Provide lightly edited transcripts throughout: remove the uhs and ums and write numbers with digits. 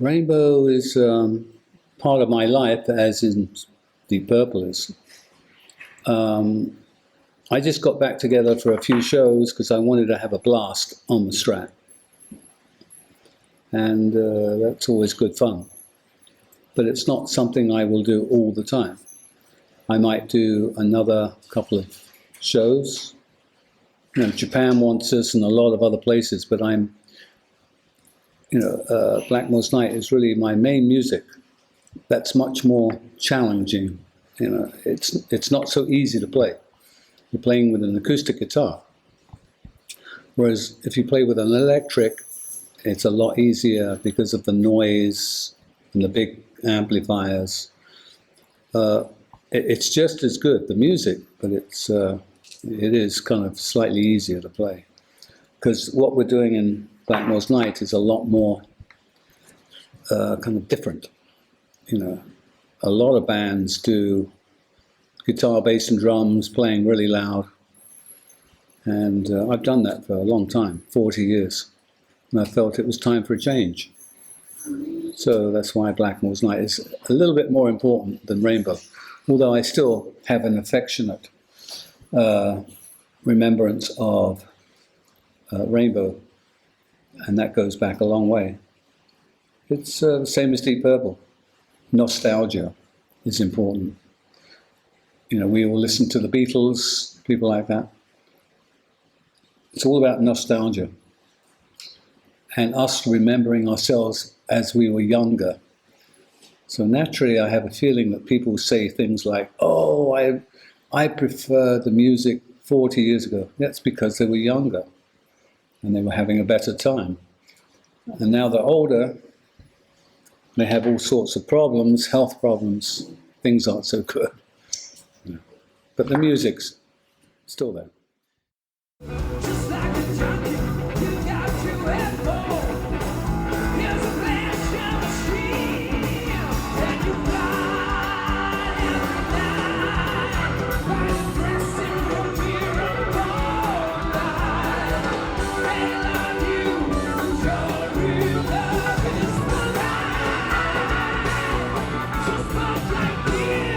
Rainbow is part of my life, as in Deep Purple is. I just got back together for a few shows because I wanted to have a blast on the Strat. And that's always good fun. But it's not something I will do all the time. I might do another couple of shows. You know, Japan wants us and a lot of other places, but Blackmore's Night is really my main music. That's much more challenging. You know, it's not so easy to play. You're playing with an acoustic guitar. Whereas if you play with an electric, it's a lot easier because of the noise and the big amplifiers. It's just as good, the music, but it is kind of slightly easier to play. Because what we're doing in Blackmore's Night is a lot more kind of different. You know, a lot of bands do guitar, bass and drums playing really loud. And I've done that for a long time, 40 years. And I felt it was time for a change. So that's why Blackmore's Night is a little bit more important than Rainbow. Although I still have an affectionate remembrance of Rainbow. And that goes back a long way. It's the same as Deep Purple. Nostalgia is important. You know, we all listen to the Beatles, people like that. It's all about nostalgia. And us remembering ourselves as we were younger. So naturally, I have a feeling that people say things like, oh, I prefer the music 40 years ago. That's because they were younger and they were having a better time. And now they're older, they have all sorts of problems, health problems, things aren't so good. Yeah. But the music's still there. Just like a junkie, you got to have more. Here's a flash on the street, and you fly every night. Right dress in your mirror, I love you, 'cause your real love is the light. Just like you, your real love is the light. Just like you.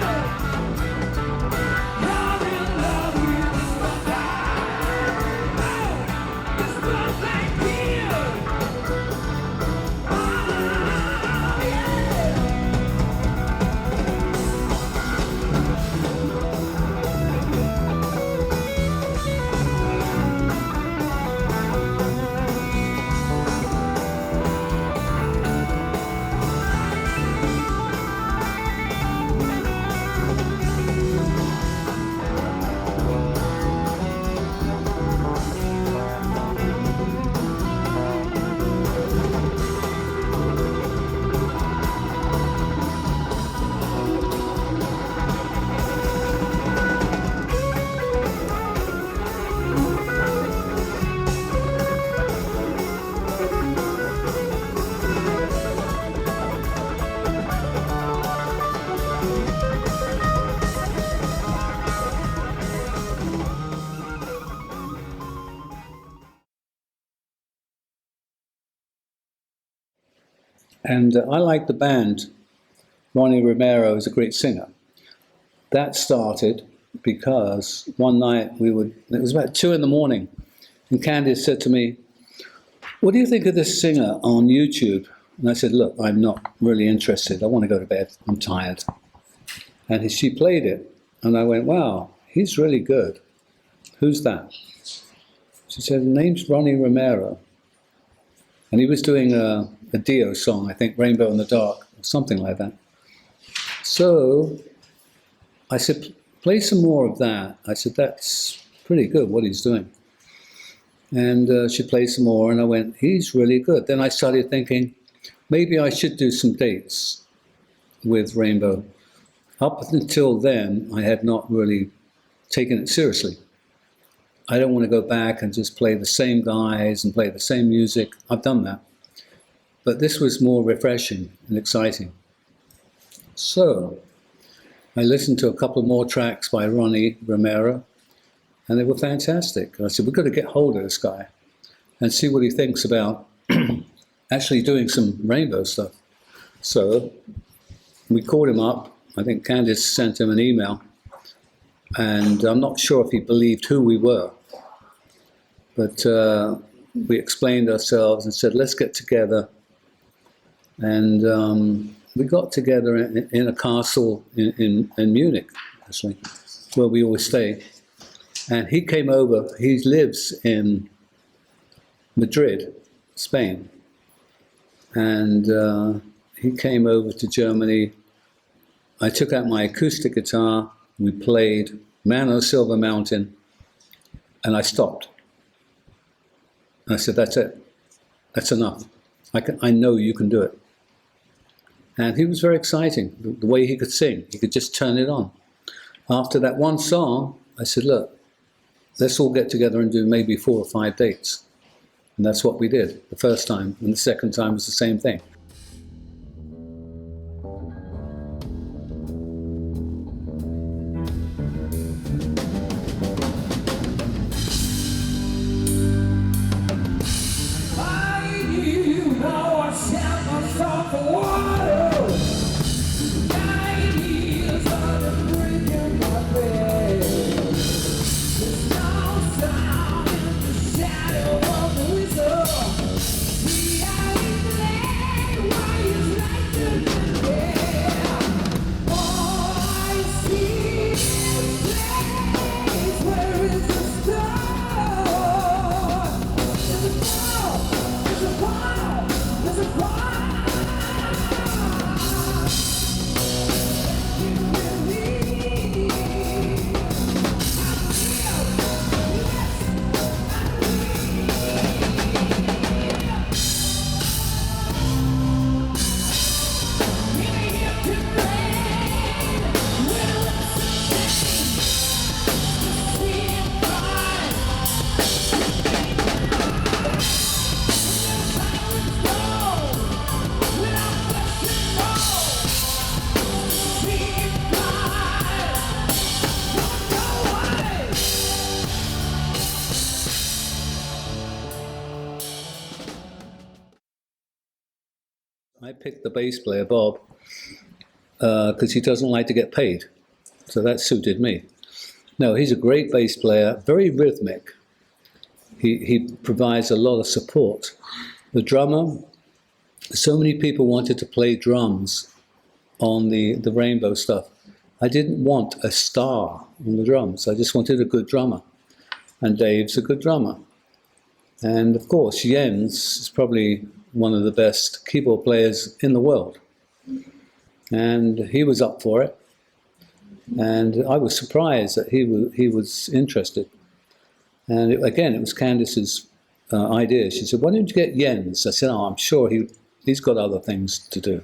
Oh, yeah. And I like the band. Ronnie Romero is a great singer. That started because one night it was about 2 a.m, and Candice said to me, what do you think of this singer on YouTube? And I said, look, I'm not really interested. I want to go to bed. I'm tired. And she played it, and I went, wow, he's really good. Who's that? She said, the name's Ronnie Romero. And he was doing a Dio song, I think, Rainbow in the Dark, or something like that. So I said, play some more of that. I said, that's pretty good, what he's doing. And she played some more, and I went, he's really good. Then I started thinking, maybe I should do some dates with Rainbow. Up until then, I had not really taken it seriously. I don't want to go back and just play the same guys and play the same music. I've done that. But this was more refreshing and exciting. So I listened to a couple more tracks by Ronnie Romero, and they were fantastic. And I said, we've got to get hold of this guy and see what he thinks about actually doing some Rainbow stuff. So we called him up. I think Candice sent him an email, and I'm not sure if he believed who we were, but we explained ourselves and said, let's get together. And we got together in a castle in Munich, actually, where we always stay. And he came over. He lives in Madrid, Spain. And he came over to Germany. I took out my acoustic guitar. We played Man on Silver Mountain. And I stopped. And I said, that's it. That's enough. I know you can do it. And he was very exciting, the way he could sing. He could just turn it on. After that one song, I said, look, let's all get together and do maybe 4 or 5 dates. And that's what we did the first time. And the second time was the same thing. I picked the bass player, Bob, because he doesn't like to get paid. So that suited me. No, he's a great bass player, very rhythmic. He provides a lot of support. The drummer, so many people wanted to play drums on the Rainbow stuff. I didn't want a star on the drums. I just wanted a good drummer. And Dave's a good drummer. And of course, Jens is probably one of the best keyboard players in the world. And he was up for it. And I was surprised that he was interested. And again, it was Candice's idea. She said, why don't you get Jens? I said, oh, I'm sure he's got other things to do.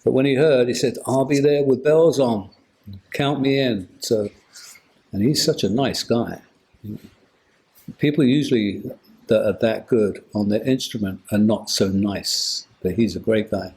But when he heard, he said, I'll be there with bells on. Count me in. So, and he's such a nice guy. People usually that are that good on their instrument are not so nice, but he's a great guy.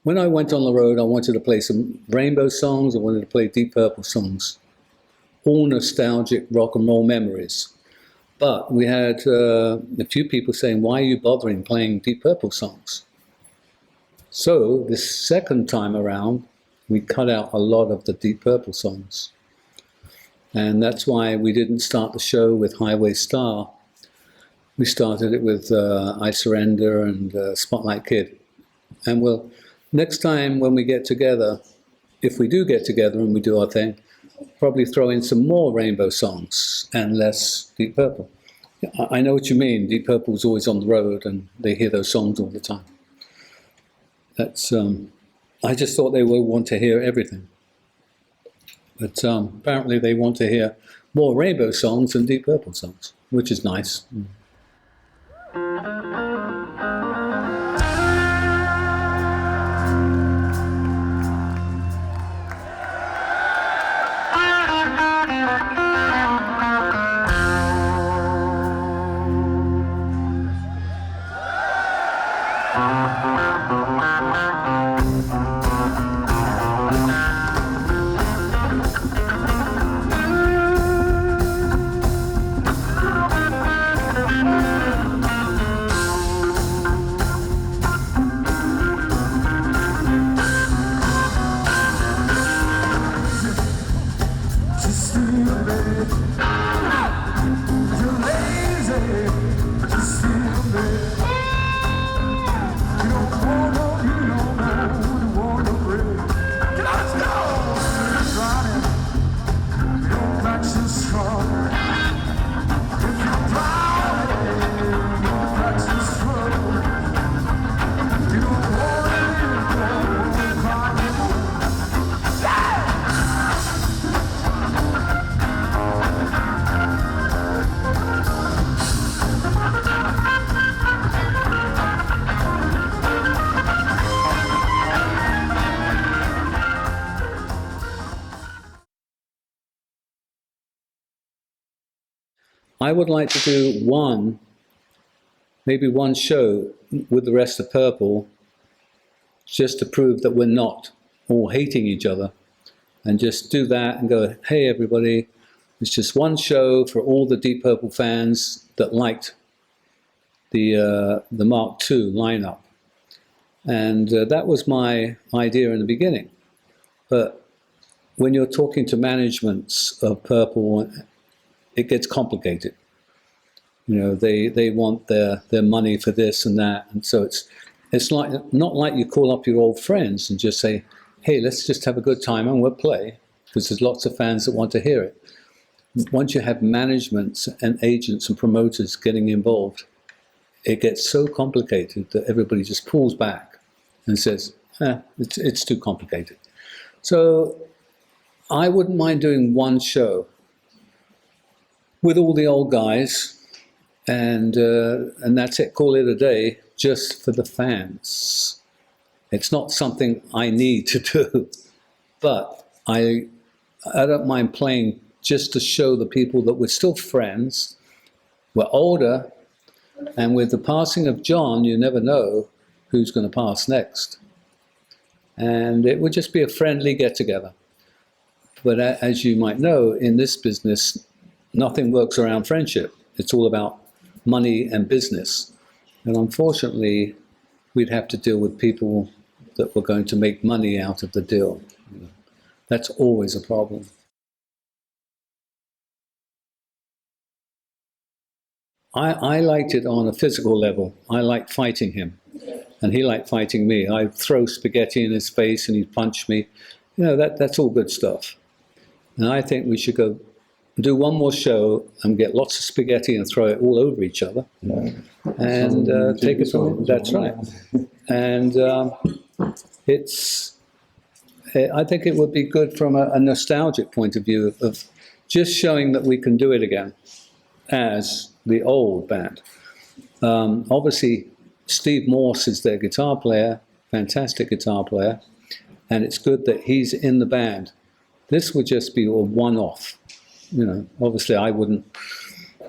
When I went on the road, I wanted to play some Rainbow songs. I wanted to play Deep Purple songs, all nostalgic rock and roll memories. But we had a few people saying, why are you bothering playing Deep Purple songs? So this second time around, we cut out a lot of the Deep Purple songs. And that's why we didn't start the show with Highway Star. We started it with I Surrender and Spotlight Kid. And we'll, next time when we get together, if we do get together and we do our thing, probably throw in some more Rainbow songs and less Deep Purple. I know what you mean. Deep Purple's always on the road and they hear those songs all the time. That's, I just thought they would want to hear everything. But apparently they want to hear more Rainbow songs than Deep Purple songs, which is nice. I would like to do maybe one show with the rest of Purple, just to prove that we're not all hating each other, and just do that and go, hey everybody, it's just one show for all the Deep Purple fans that liked the Mark II lineup. And that was my idea in the beginning. But when you're talking to managements of Purple, it gets complicated. You know, they want their money for this and that, and so it's like not like you call up your old friends and just say, hey, let's just have a good time and we'll play, because there's lots of fans that want to hear it. Once you have managements and agents and promoters getting involved, it gets so complicated that everybody just pulls back and says, it's too complicated. So I wouldn't mind doing one show with all the old guys, and that's it, call it a day, just for the fans. It's not something I need to do, but I don't mind playing just to show the people that we're still friends, we're older, and with the passing of John, you never know who's going to pass next. And it would just be a friendly get-together. But as you might know, in this business, nothing works around friendship. It's all about money and business. And unfortunately, we'd have to deal with people that were going to make money out of the deal. That's always a problem. I liked it on a physical level. I liked fighting him, and he liked fighting me. I'd throw spaghetti in his face and he'd punch me. You know, that's all good stuff. And I think we should go do one more show and get lots of spaghetti and throw it all over each other, and take it from there. That's right. And I think it would be good from a nostalgic point of view of just showing that we can do it again as the old band. Obviously, Steve Morse is their guitar player, fantastic guitar player, and it's good that he's in the band. This would just be a one-off. You know, obviously I wouldn't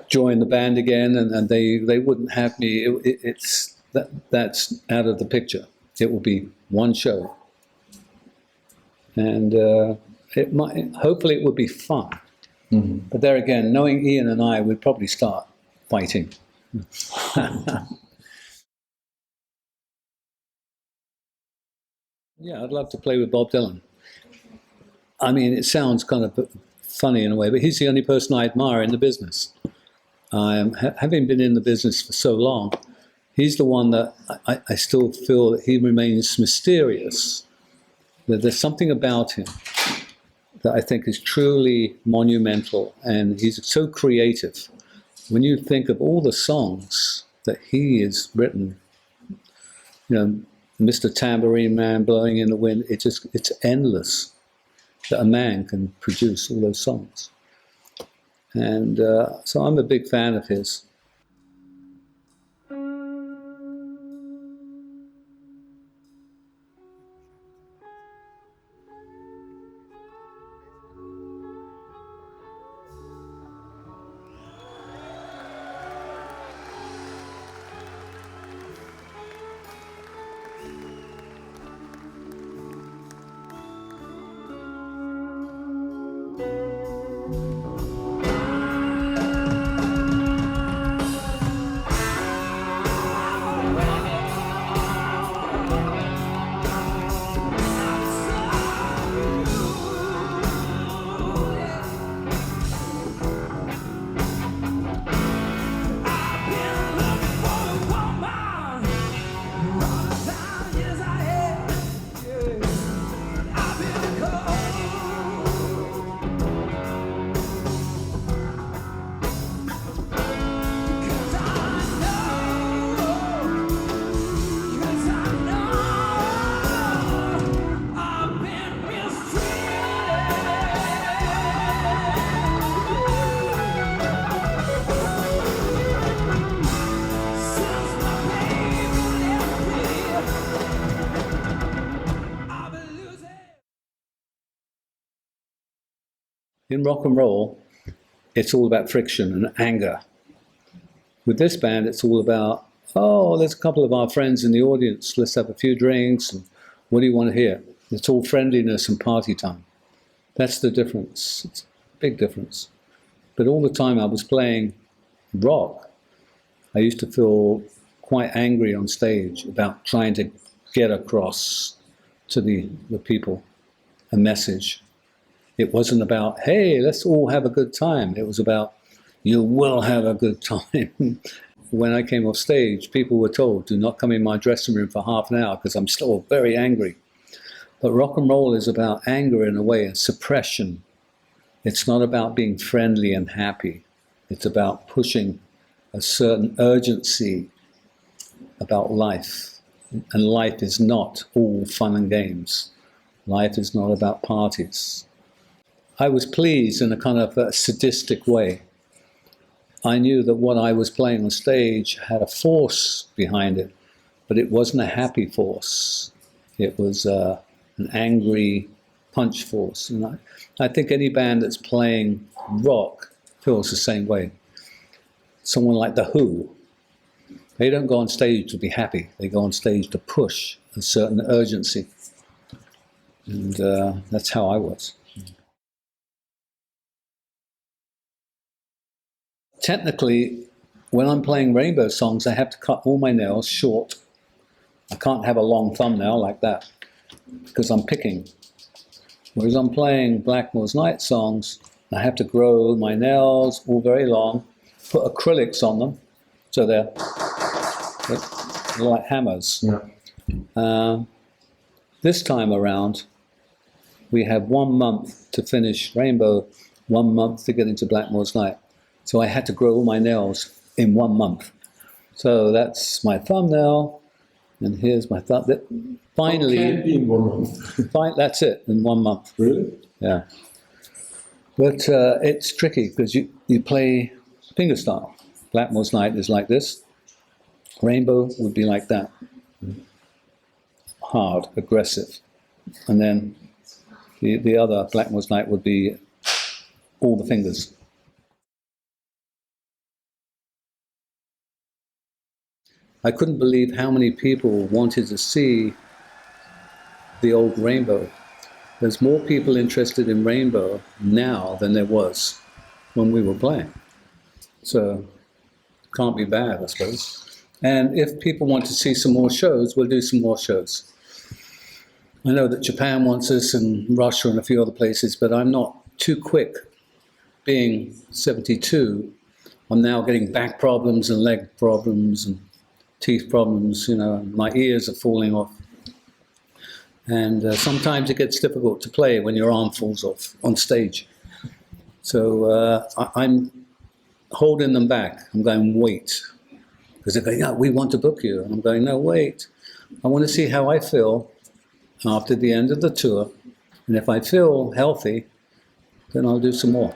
join the band again, and they wouldn't have me. That's out of the picture. It will be one show, and hopefully it would be fun. Mm-hmm. But there again, knowing Ian and I, we'd probably start fighting. Yeah, I'd love to play with Bob Dylan. I mean, it sounds kind of funny in a way, but he's the only person I admire in the business. Having been in the business for so long, he's the one that I still feel that he remains mysterious. That there's something about him that I think is truly monumental, and he's so creative. When you think of all the songs that he has written, Mr. Tambourine Man, Blowing in the Wind, it's endless that a man can produce all those songs. And so I'm a big fan of his. In rock and roll, it's all about friction and anger. With this band, it's all about, there's a couple of our friends in the audience, let's have a few drinks, and what do you want to hear? It's all friendliness and party time. That's the difference. It's a big difference. But all the time I was playing rock, I used to feel quite angry on stage about trying to get across to the people a message. It wasn't about, hey, let's all have a good time. It was about, you will have a good time. When I came off stage, people were told, do not come in my dressing room for half an hour because I'm still very angry. But rock and roll is about anger in a way, and suppression. It's not about being friendly and happy. It's about pushing a certain urgency about life. And life is not all fun and games. Life is not about parties. I was pleased in a kind of a sadistic way. I knew that what I was playing on stage had a force behind it, but it wasn't a happy force. It was an angry punch force. And I think any band that's playing rock feels the same way. Someone like The Who, they don't go on stage to be happy. They go on stage to push a certain urgency. And that's how I was. Technically, when I'm playing Rainbow songs, I have to cut all my nails short. I can't have a long thumbnail like that because I'm picking. Whereas I'm playing Blackmore's Night songs, I have to grow my nails all very long, put acrylics on them, so they're like hammers. Yeah. This time around, we have 1 month to finish Rainbow, 1 month to get into Blackmore's Night. So I had to grow all my nails in 1 month. So that's my thumbnail, and here's my thumb. Finally, it can be in 1 month. That's it, in 1 month. Really? Yeah. But it's tricky because you play fingerstyle. Blackmore's Night is like this. Rainbow would be like that. Hard, aggressive. And then the other Blackmore's Night would be all the fingers. I couldn't believe how many people wanted to see the old Rainbow. There's more people interested in Rainbow now than there was when we were playing. So, can't be bad, I suppose. And if people want to see some more shows, we'll do some more shows. I know that Japan wants us, and Russia and a few other places, but I'm not too quick, being 72, I'm now getting back problems and leg problems and teeth problems, you know, and my ears are falling off. And sometimes it gets difficult to play when your arm falls off on stage. So I'm holding them back. I'm going, wait. Because they're going, yeah, we want to book you. And I'm going, no, wait. I want to see how I feel after the end of the tour. And if I feel healthy, then I'll do some more.